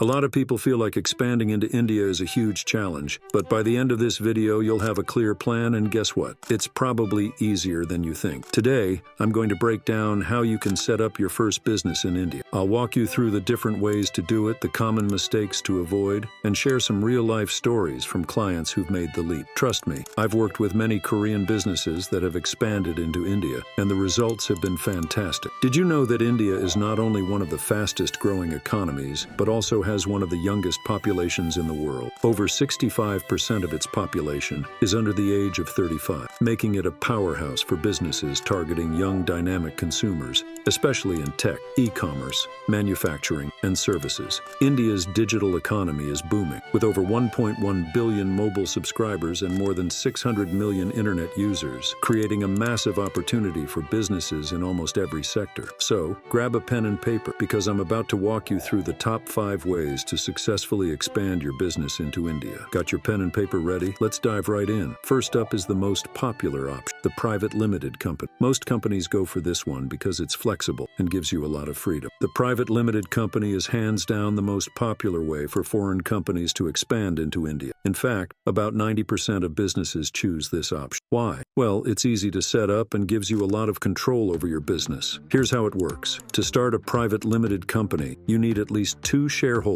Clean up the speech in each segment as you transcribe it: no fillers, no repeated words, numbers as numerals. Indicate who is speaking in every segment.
Speaker 1: A lot of people feel like expanding into India is a huge challenge, but by the end of this video, you'll have a clear plan, and guess what? It's probably easier than you think. Today, I'm going to break down how you can set up your first business in India. I'll walk you through the different ways to do it, the common mistakes to avoid, and share some real-life stories from clients who've made the leap. Trust me, I've worked with many Korean businesses that have expanded into India, and the results have been fantastic. Did you know that India is not only one of the fastest-growing economies, but also has one of the youngest populations in the world? Over 65% of its population is under the age of 35, making it a powerhouse for businesses targeting young, dynamic consumers, especially in tech, e-commerce, manufacturing, and services. India's digital economy is booming, with over 1.1 billion mobile subscribers and more than 600 million internet users, creating a massive opportunity for businesses in almost every sector. So, grab a pen and paper, because I'm about to walk you through the top 5 ways to successfully expand your business into India. Got your pen and paper ready? Let's dive right in. First up is the most popular option, the private limited company. Most companies go for this one because it's flexible and gives you a lot of freedom. The private limited company is hands down the most popular way for foreign companies to expand into India. In fact, about 90% of businesses choose this option. Why? Well, it's easy to set up and gives you a lot of control over your business. Here's how it works. To start a private limited company, you need at least 2 shareholders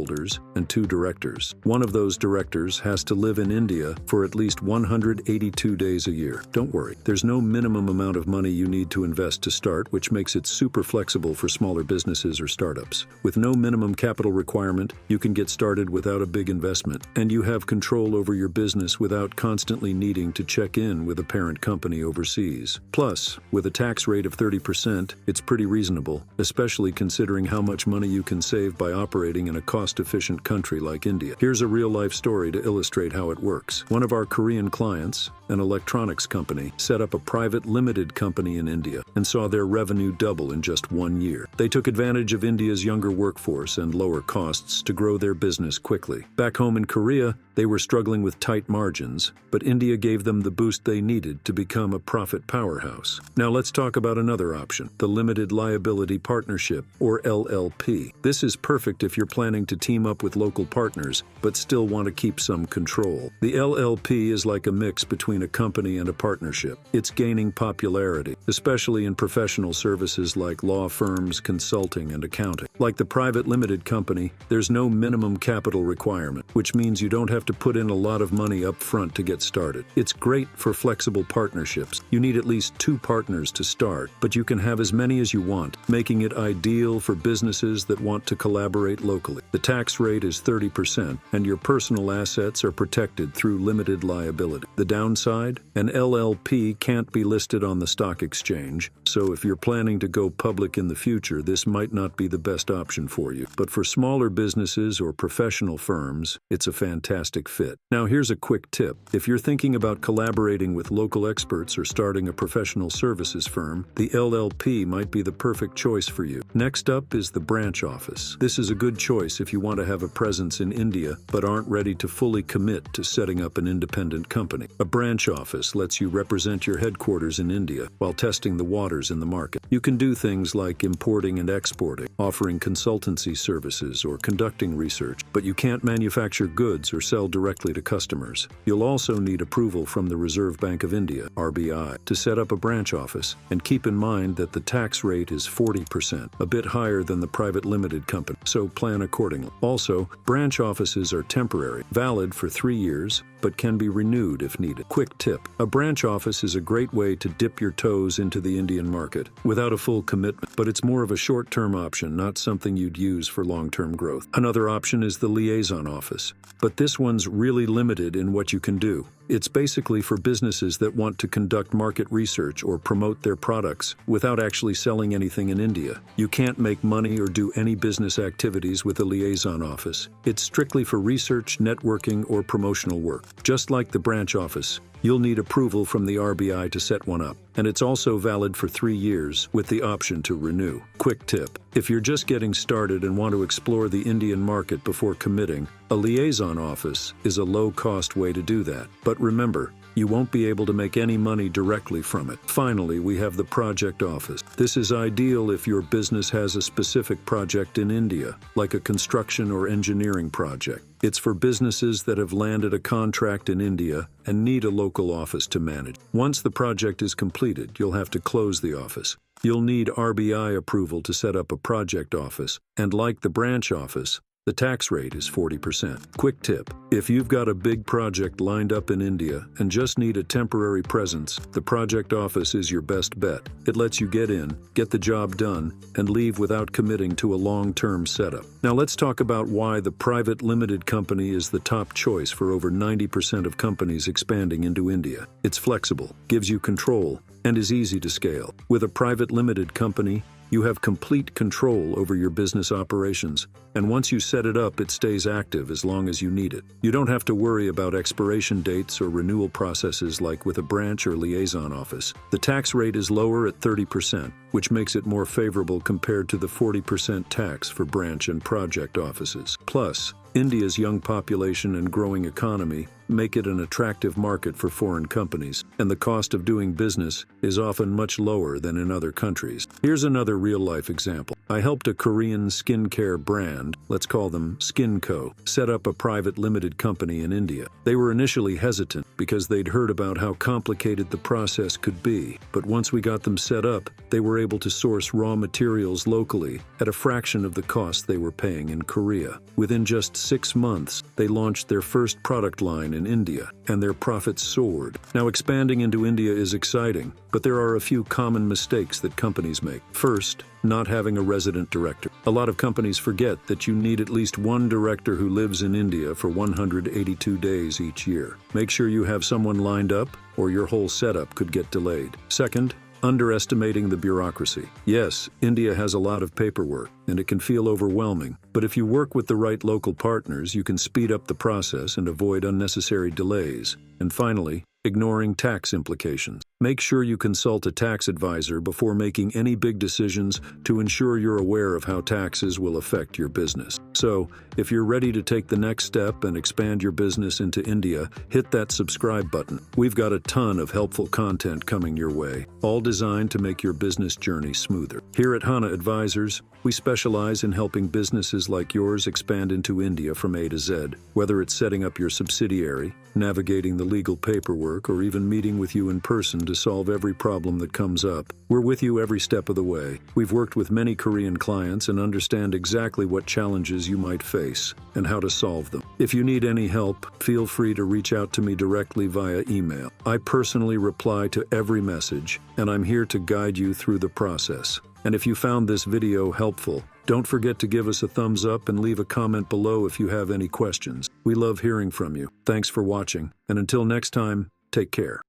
Speaker 1: and 2 directors. One of those directors has to live in India for at least 182 days a year. Don't worry, there's no minimum amount of money you need to invest to start, which makes it super flexible for smaller businesses or startups. With no minimum capital requirement, you can get started without a big investment, and you have control over your business without constantly needing to check in with a parent company overseas. Plus, with a tax rate of 30%, it's pretty reasonable, especially considering how much money you can save by operating in a cost-efficient country like India. Here's a real-life story to illustrate how it works. One of our Korean clients, an electronics company, set up a private limited company in India and saw their revenue double in just 1 year. They took advantage of India's younger workforce and lower costs to grow their business quickly. Back home in Korea, they were struggling with tight margins, but India gave them the boost they needed to become a profit powerhouse. Now let's talk about another option, the Limited Liability Partnership, or LLP. This is perfect if you're planning to team up with local partners, but still want to keep some control. The LLP is like a mix between a company and a partnership. It's gaining popularity, especially in professional services like law firms, consulting, and accounting. Like the private limited company, there's no minimum capital requirement, which means you don't have to put in a lot of money up front to get started. It's great for flexible partnerships. You need at least 2 partners to start, but you can have as many as you want, making it ideal for businesses that want to collaborate locally. The tax rate is 30%, and your personal assets are protected through limited liability. The downside? An LLP can't be listed on the stock exchange, so if you're planning to go public in the future, this might not be the best option for you. But for smaller businesses or professional firms, it's a fantastic fit. Now here's a quick tip. If you're thinking about collaborating with local experts or starting a professional services firm, the LLP might be the perfect choice for you. Next up is the branch office. This is a good choice if you want to have a presence in India but aren't ready to fully commit to setting up an independent company. A branch office lets you represent your headquarters in India while testing the waters in the market. You can do things like importing and exporting, offering consultancy services, or conducting research, but you can't manufacture goods or sell directly to customers. You'll also need approval from the Reserve Bank of India, RBI, to set up a branch office, and keep in mind that the tax rate is 40%, a bit higher than the private limited company, so plan accordingly. Also, branch offices are temporary, valid for 3 years, but can be renewed if needed. Quick tip: a branch office is a great way to dip your toes into the Indian market without a full commitment, but it's more of a short-term option, not something you'd use for long-term growth. Another option is the liaison office, but this one's really limited in what you can do. It's basically for businesses that want to conduct market research or promote their products without actually selling anything in India. You can't make money or do any business activities with a liaison office. It's strictly for research, networking, or promotional work. Just like the branch office, you'll need approval from the RBI to set one up, and it's also valid for 3 years with the option to renew. Quick tip: if you're just getting started and want to explore the Indian market before committing, a liaison office is a low-cost way to do that. But remember, You won't be able to make any money directly from it. Finally, we have the project office. This is ideal if your business has a specific project in India, like a construction or engineering project. It's for businesses that have landed a contract in India and need a local office to manage. Once the project is completed, you'll have to close the office. You'll need RBI approval to set up a project office, and like the branch office, the tax rate is 40%. Quick tip: if you've got a big project lined up in India and just need a temporary presence, the project office is your best bet. It lets you get in, get the job done, and leave without committing to a long-term setup. Now let's talk about why the private limited company is the top choice for over 90% of companies expanding into India. It's flexible, gives you control, and is easy to scale. With a private limited company, you have complete control over your business operations, and once you set it up, it stays active as long as you need it. You don't have to worry about expiration dates or renewal processes like with a branch or liaison office. The tax rate is lower at 30%, which makes it more favorable compared to the 40% tax for branch and project offices. Plus, India's young population and growing economy make it an attractive market for foreign companies, and the cost of doing business is often much lower than in other countries. Here's another real-life example. I helped a Korean skincare brand, let's call them SkinCo, set up a private limited company in India. They were initially hesitant because they'd heard about how complicated the process could be, but once we got them set up, they were able to source raw materials locally at a fraction of the cost they were paying in Korea. Within just 6 months, they launched their first product line in India, and their profits soared. Now, expanding into India is exciting, but there are a few common mistakes that companies make. First, not having a resident director. A lot of companies forget that you need at least one director who lives in India for 182 days each year. Make sure you have someone lined up, or your whole setup could get delayed. Second, underestimating the bureaucracy. Yes, India has a lot of paperwork, and it can feel overwhelming, but if you work with the right local partners, you can speed up the process and avoid unnecessary delays. And finally, ignoring tax implications. Make sure you consult a tax advisor before making any big decisions to ensure you're aware of how taxes will affect your business. So, if you're ready to take the next step and expand your business into India, hit that subscribe button. We've got a ton of helpful content coming your way, all designed to make your business journey smoother. Here at Hana Advisors, we specialize in helping businesses like yours expand into India from A to Z, whether it's setting up your subsidiary, navigating the legal paperwork, or even meeting with you in person to solve every problem that comes up. We're with you every step of the way. We've worked with many Korean clients and understand exactly what challenges you might face and how to solve them. If you need any help, feel free to reach out to me directly via email. I personally reply to every message, and I'm here to guide you through the process. And if you found this video helpful, don't forget to give us a thumbs up and leave a comment below if you have any questions. We love hearing from you. Thanks for watching, and until next time, take care.